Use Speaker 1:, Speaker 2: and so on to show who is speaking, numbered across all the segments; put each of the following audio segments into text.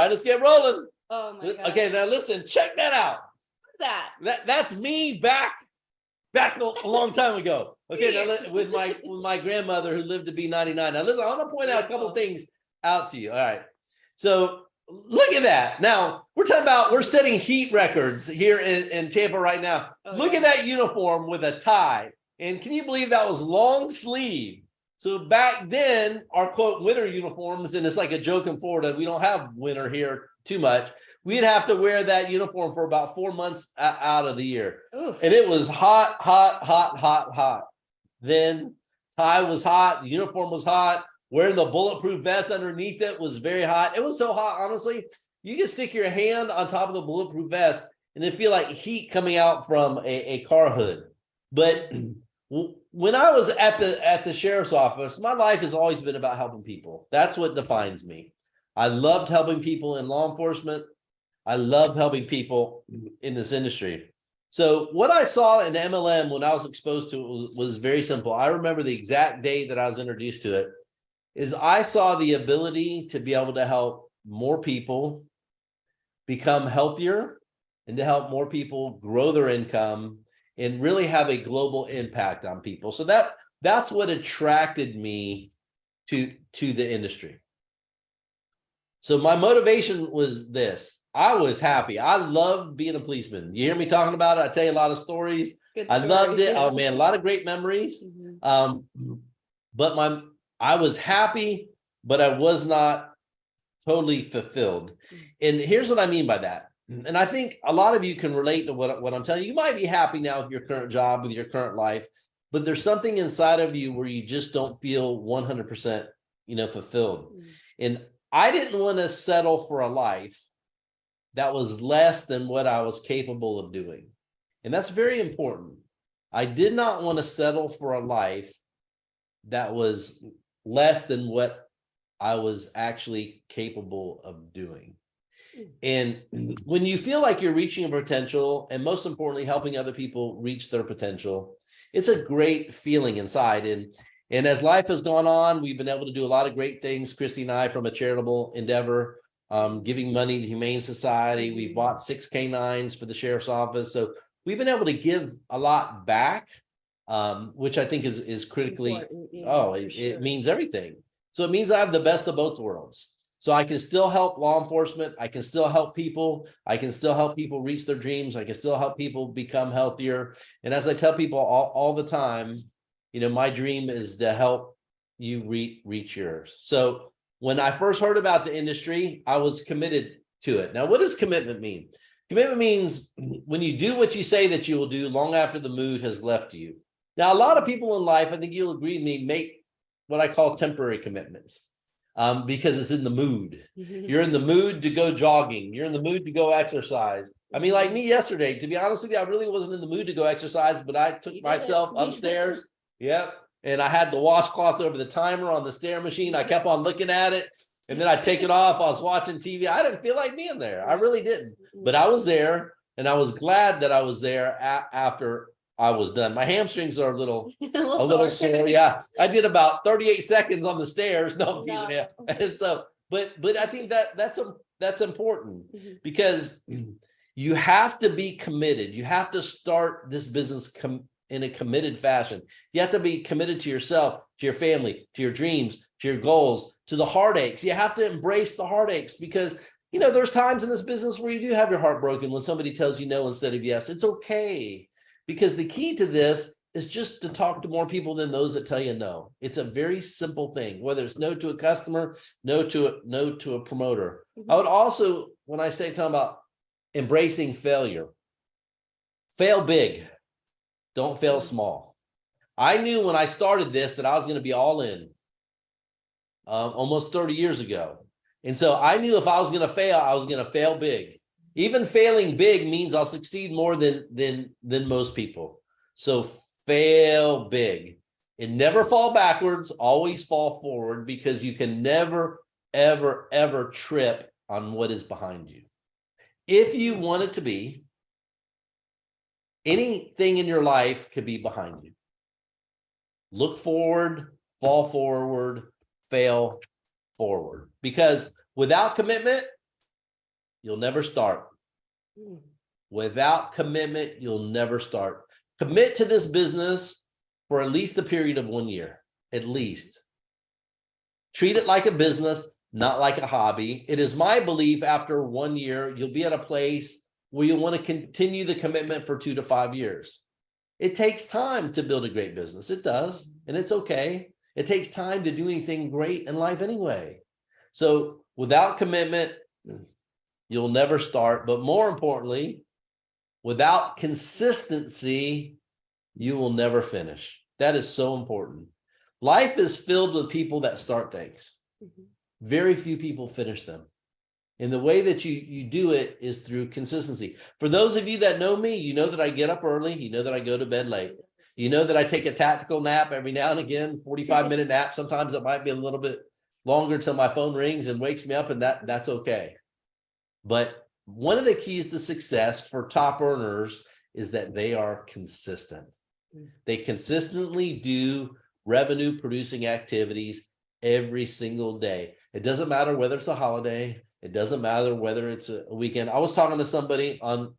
Speaker 1: right, let's get rolling.
Speaker 2: Oh my God.
Speaker 1: Okay, now listen, check that out.
Speaker 2: What's that?
Speaker 1: That's me back a long time ago. Okay, now with my grandmother who lived to be 99. Now listen, I want to point out a couple things out to you. All right. So look at that. Now we're setting heat records here in Tampa right now. Look at that uniform with a tie. And can you believe that was long sleeve? So back then, our quote winter uniforms, and it's like a joke in Florida, we don't have winter here too much. We'd have to wear that uniform for about 4 months out of the year.
Speaker 2: Oof.
Speaker 1: And it was hot, hot, hot, hot, hot. Then tie was hot, the uniform was hot, wearing the bulletproof vest underneath it was very hot. It was so hot, honestly, you can stick your hand on top of the bulletproof vest and it feel like heat coming out from a car hood. But when I was at the sheriff's office, my life has always been about helping people. That's what defines me. I loved helping people in law enforcement. I love helping people in this industry. So what I saw in MLM when I was exposed to it was very simple. I remember the exact day that I was introduced to it is I saw the ability to be able to help more people become healthier and to help more people grow their income and really have a global impact on people. So that's what attracted me to the industry. So my motivation was this. I was happy. I loved being a policeman. You hear me talking about it? I tell you a lot of stories. I loved it. Oh man, a lot of great memories. But I was happy, but I was not totally fulfilled. And here's what I mean by that. And I think a lot of you can relate to what I'm telling you. You might be happy now with your current job, with your current life, but there's something inside of you where you just don't feel 100%, fulfilled. And I didn't want to settle for a life that was less than what I was capable of doing. And that's very important. I did not want to settle for a life that was less than what I was actually capable of doing. And when you feel like you're reaching a potential, and most importantly, helping other people reach their potential, it's a great feeling inside. And as life has gone on, we've been able to do a lot of great things, Christy and I, from a charitable endeavor, giving money to Humane Society. We've bought 6 canines for the sheriff's office. So we've been able to give a lot back, which I think is critically, it means everything. So it means I have the best of both worlds. So I can still help law enforcement. I can still help people. I can still help people reach their dreams. I can still help people become healthier. And as I tell people all the time, my dream is to help you reach yours. So when I first heard about the industry, I was committed to it. Now, what does commitment mean? Commitment means when you do what you say that you will do long after the mood has left you. Now, a lot of people in life, I think you'll agree with me, make what I call temporary commitments. Because it's in the mood. You're in the mood to go jogging. You're in the mood to go exercise. I mean, like me yesterday, to be honest with you, I really wasn't in the mood to go exercise, but I took myself upstairs. Yep. And I had the washcloth over the timer on the stair machine. I kept on looking at it and then I'd take it off. I was watching TV. I didn't feel like being there. I really didn't, but I was there and I was glad that I was there after I was done. My hamstrings are a little sore. Yeah, I did about 38 seconds on the stairs. No, I'm teasing you. And so, but I think that's important because you have to be committed. You have to start this business in a committed fashion. You have to be committed to yourself, to your family, to your dreams, to your goals, to the heartaches. You have to embrace the heartaches because there's times in this business where you do have your heart broken when somebody tells you no instead of yes. It's okay. Because the key to this is just to talk to more people than those that tell you no. It's a very simple thing, whether it's no to a customer, no to a promoter. I would also, when I say talking about embracing failure, fail big, don't fail small. I knew when I started this that I was going to be all in almost 30 years ago. And so I knew if I was going to fail, I was going to fail big. Even failing big means I'll succeed more than most people. So fail big and never fall backwards, always fall forward because you can never, ever, ever trip on what is behind you. If you want it to be, anything in your life could be behind you. Look forward, fall forward, fail forward. Because without commitment, you'll never start. Without commitment, you'll never start. Commit to this business for at least a period of 1 year, at least. Treat it like a business, not like a hobby. It is my belief after 1 year, you'll be at a place where you want to continue the commitment for 2 to 5 years. It takes time to build a great business. It does, and it's okay. It takes time to do anything great in life anyway. So without commitment, you'll never start. But more importantly, without consistency, you will never finish. That is so important. Life is filled with people that start things. Very few people finish them. And the way that you do it is through consistency. For those of you that know me, you know that I get up early. You know that I go to bed late. You know that I take a tactical nap every now and again, 45-minute nap. Sometimes it might be a little bit longer till my phone rings and wakes me up, and that's okay. But one of the keys to success for top earners is that they are consistent. They consistently do revenue producing activities every single day. It doesn't matter whether it's a holiday. It doesn't matter whether it's a weekend. I was talking to somebody on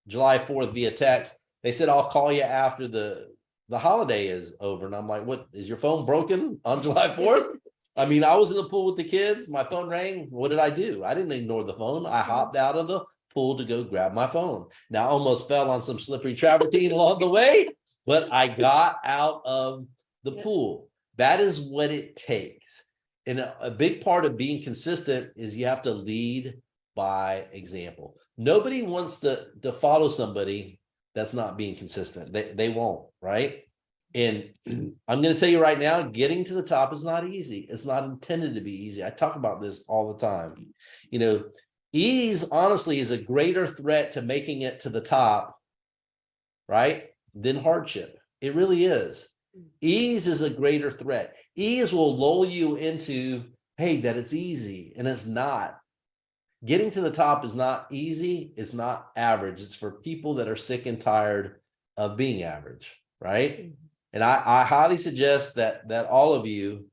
Speaker 1: July 4th via text. They said, I'll call you after the holiday is over. And I'm like, what, is your phone broken on July 4th? I mean, I was in the pool with the kids. My phone rang. What did I do? I didn't ignore the phone. I hopped out of the pool to go grab my phone. Now, I almost fell on some slippery travertine along the way, but I got out of the pool. That is what it takes. And a big part of being consistent is you have to lead by example. Nobody wants to follow somebody that's not being consistent. They won't, right? And I'm going to tell you right now, getting to the top is not easy. It's not intended to be easy. I talk about this all the time. You know, ease honestly is a greater threat to making it to the top, right, than hardship. It really is. Ease is a greater threat. Ease will lull you into, hey, that it's easy, and it's not. Getting to the top is not easy. It's not average. It's for people that are sick and tired of being average, right? And I highly suggest that all of you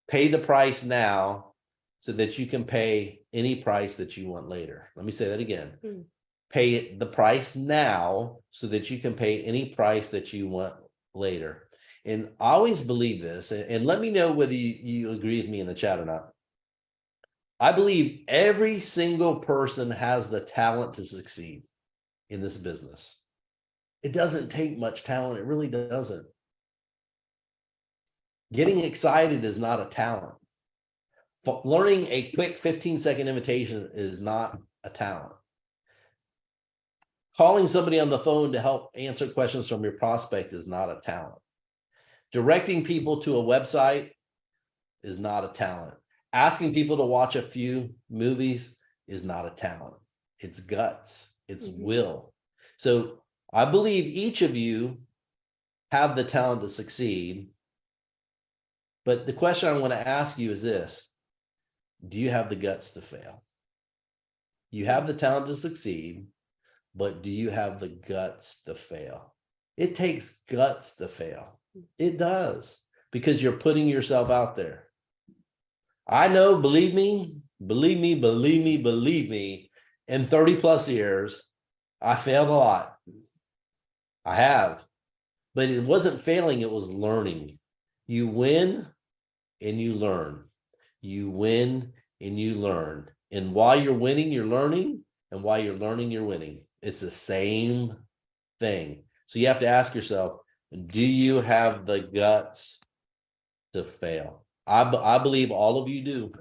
Speaker 1: pay the price now so that you can pay any price that you want later. Let me say that again. Pay the price now so that you can pay any price that you want later. And I always believe this, and let me know whether you agree with me in the chat or not. I believe every single person has the talent to succeed in this business. It doesn't take much talent. It really doesn't. Getting excited is not a talent. Learning a quick 15-second invitation is not a talent. Calling somebody on the phone to help answer questions from your prospect is not a talent. Directing people to a website is not a talent. Asking people to watch a few movies is not a talent. It's guts. It's will. So I believe each of you have the talent to succeed. But the question I want to ask you is this: do you have the guts to fail? You have the talent to succeed, but do you have the guts to fail? It takes guts to fail. It does, because you're putting yourself out there. I know, believe me, in 30 plus years, I failed a lot. I have, but it wasn't failing. It was learning. You win and you learn. You win and you learn. And while you're winning, you're learning. And while you're learning, you're winning. It's the same thing. So you have to ask yourself, do you have the guts to fail? I believe all of you do.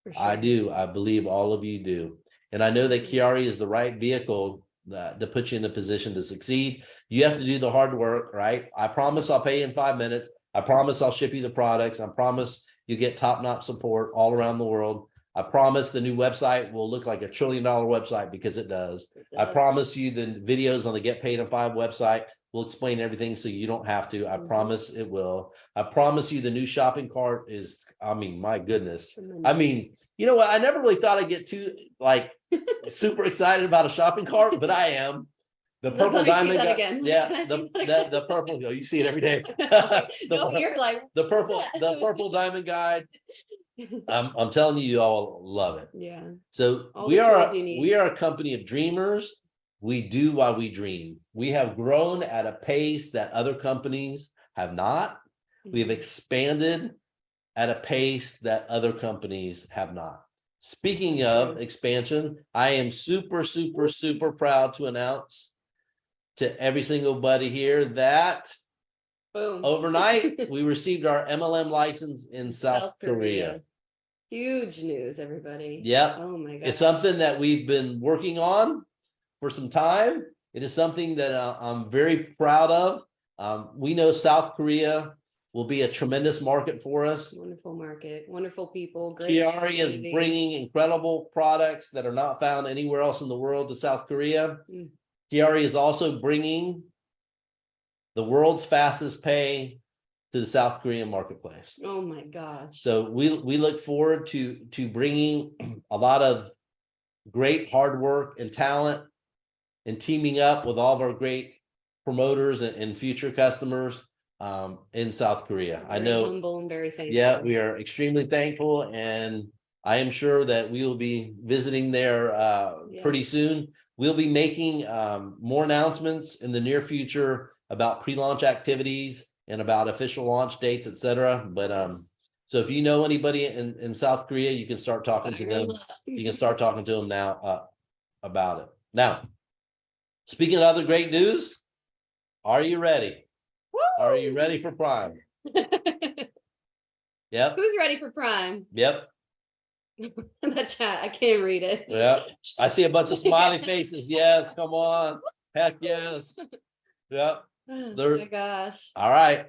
Speaker 1: For sure. I do. I believe all of you do. And I know that QuiAri is the right vehicle to put you in a position to succeed. You have to do the hard work, right? I promise I'll pay you in 5 minutes. I promise I'll ship you the products. I promise you get top-notch support all around the world. I promise the new website will look like $1 trillion website, because it does. I promise you the videos on the Get Paid in 5 website will explain everything so you don't have to. I promise it will. I promise you the new shopping cart is, I mean, my goodness. I mean, you know what? I never really thought I'd get too super excited about a shopping cart, but I am. The purple diamond guide. Yeah, the purple. You see it every day. The purple diamond guide. I'm telling you, you all love it.
Speaker 2: Yeah.
Speaker 1: So
Speaker 2: All
Speaker 1: we
Speaker 2: the
Speaker 1: are
Speaker 2: tools you need.
Speaker 1: we are a company of dreamers. We do while we dream. We have grown at a pace that other companies have not. We have expanded at a pace that other companies have not. Speaking of expansion, I am super, super, super proud to announce to every single buddy here that
Speaker 2: Boom.
Speaker 1: overnight we received our MLM license in South Korea.
Speaker 2: Huge news, everybody.
Speaker 1: Yep.
Speaker 2: Oh my God.
Speaker 1: It's something that we've been working on for some time. It is something that I'm very proud of. We know South Korea will be a tremendous market for us.
Speaker 2: Wonderful market, wonderful people. Great
Speaker 1: QuiAri is bringing incredible products that are not found anywhere else in the world to South Korea. QuiAri is also bringing the world's fastest pay to the South Korean marketplace.
Speaker 2: Oh my gosh.
Speaker 1: So we look forward to bringing a lot of great hard work and talent and teaming up with all of our great promoters and future customers in South Korea.
Speaker 2: Very
Speaker 1: I know,
Speaker 2: humble and very thankful.
Speaker 1: yeah, we are extremely thankful, and I am sure that we will be visiting there pretty soon. We'll be making more announcements in the near future about pre-launch activities and about official launch dates, etc. But so if you know anybody in South Korea, you can start talking to them. You can start talking to them now about it. Now, speaking of other great news, are you ready?
Speaker 2: Woo!
Speaker 1: Are you ready for Prime? Yep.
Speaker 2: Who's ready for Prime?
Speaker 1: Yep.
Speaker 2: That chat, I can't read it.
Speaker 1: Yeah. I see a bunch of smiley faces. Yes, come on. Heck yes. Yep.
Speaker 2: Oh
Speaker 1: They're-
Speaker 2: my gosh.
Speaker 1: All right.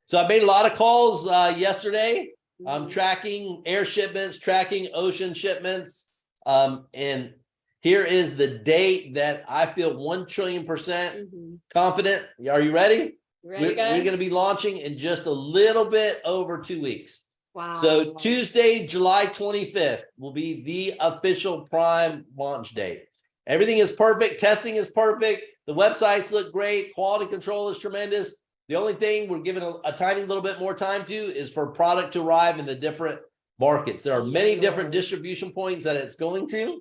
Speaker 1: So I made a lot of calls yesterday. I'm tracking air shipments, tracking ocean shipments. And here is the date that I feel 1 trillion% confident. Are you ready?
Speaker 2: Ready, guys?
Speaker 1: We're going to be launching in just a little bit over 2 weeks.
Speaker 2: Wow.
Speaker 1: So Tuesday, July 25th will be the official Prime launch date. Everything is perfect. Testing is perfect. The websites look great. Quality control is tremendous. The only thing we're giving a tiny little bit more time to is for product to arrive in the different markets. There are many different distribution points that it's going to,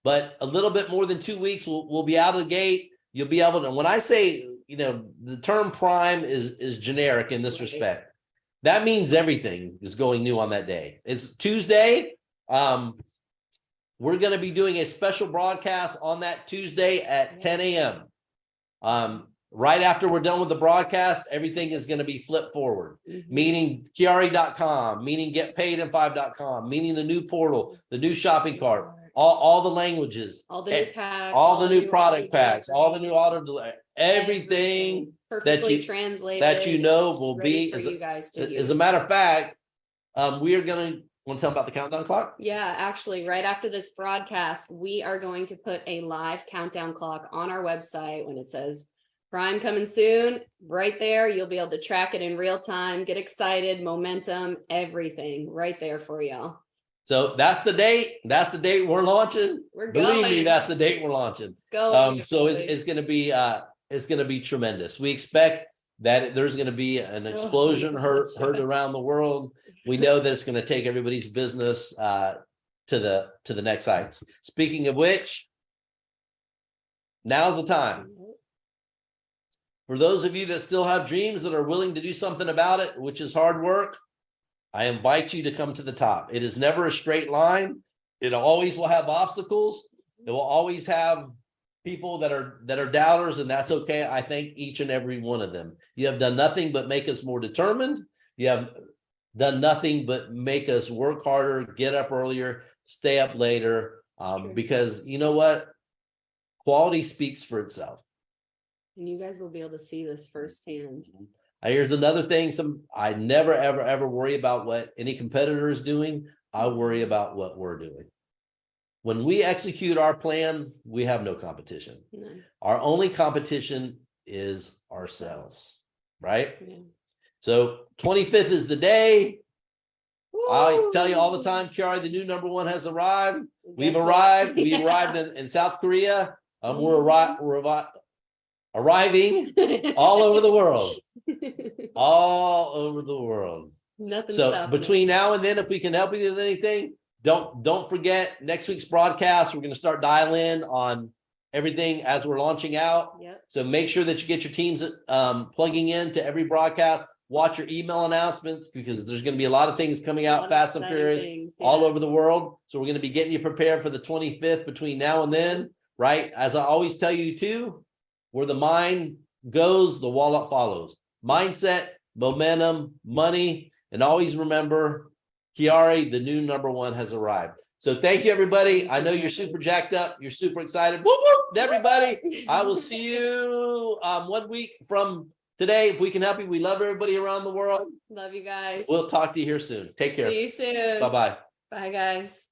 Speaker 1: but a little bit more than 2 weeks, we'll be out of the gate. You'll be able to, when I say, the term Prime is generic in this respect. That means everything is going new on that day. It's Tuesday. We're going to be doing a special broadcast on that Tuesday at 10 a.m. Right after we're done with the broadcast, everything is going to be flipped forward, meaning QuiAri.com, meaning getpaidin5.com, meaning the new portal, the new shopping cart, all the languages,
Speaker 2: all the new packs,
Speaker 1: all the new product packs, all the new auto delivery, everything
Speaker 2: perfectly translated
Speaker 1: that will be
Speaker 2: for you guys to use.
Speaker 1: As a matter of fact, we are going to want to tell them about the countdown clock.
Speaker 2: Yeah, actually, right after this broadcast, we are going to put a live countdown clock on our website. When it says Prime coming soon, right there, you'll be able to track it in real time, get excited, momentum, everything right there for y'all.
Speaker 1: So that's the date. That's the date we're launching. Believe me, that's the date we're launching. So it's going to be tremendous. We expect that there's going to be an explosion heard around the world. We know that it's going to take everybody's business to the next heights. Speaking of which, now's the time. For those of you that still have dreams that are willing to do something about it, which is hard work, I invite you to come to the top. It is never a straight line. It always will have obstacles. It will always have people that are doubters, and that's okay. I thank each and every one of them. You have done nothing but make us more determined. You have done nothing but make us work harder, get up earlier, stay up later, because you know what? Quality speaks for itself.
Speaker 2: And you guys will be able to see this firsthand.
Speaker 1: Here's another thing. I never, ever worry about what any competitor is doing. I worry about what we're doing. When we execute our plan, we have no competition. No. Our only competition is ourselves, right? Yeah. So 25th is the day. Woo! I tell you all the time, QuiAri, the new #1 has arrived. We've arrived. We arrived in South Korea. We're arriving all over the world. All over the world.
Speaker 2: Nothing
Speaker 1: So
Speaker 2: stopping
Speaker 1: between
Speaker 2: us.
Speaker 1: now and then, if we can help you with anything, don't forget next week's broadcast. We're going to start dialing in on everything as we're launching out.
Speaker 2: Yep.
Speaker 1: So make sure that you get your teams plugging in to every broadcast. Watch your email announcements because there's going to be a lot of things coming
Speaker 2: A lot
Speaker 1: out
Speaker 2: of
Speaker 1: fast and
Speaker 2: exciting
Speaker 1: furious
Speaker 2: things,
Speaker 1: all
Speaker 2: yes.
Speaker 1: over the world. So we're going to be getting you prepared for the 25th between now and then, right? As I always tell you too, where the mind goes, the wallet follows. Mindset, momentum, money, and always remember, QuiAri, the new #1 has arrived. So thank you, everybody. I know you're super jacked up. You're super excited. Whoop, whoop, everybody. I will see you 1 week from today. If we can help you, we love everybody around the world.
Speaker 2: Love you guys.
Speaker 1: We'll talk to you here soon. Take care.
Speaker 2: See you soon.
Speaker 1: Bye-bye.
Speaker 2: Bye, guys.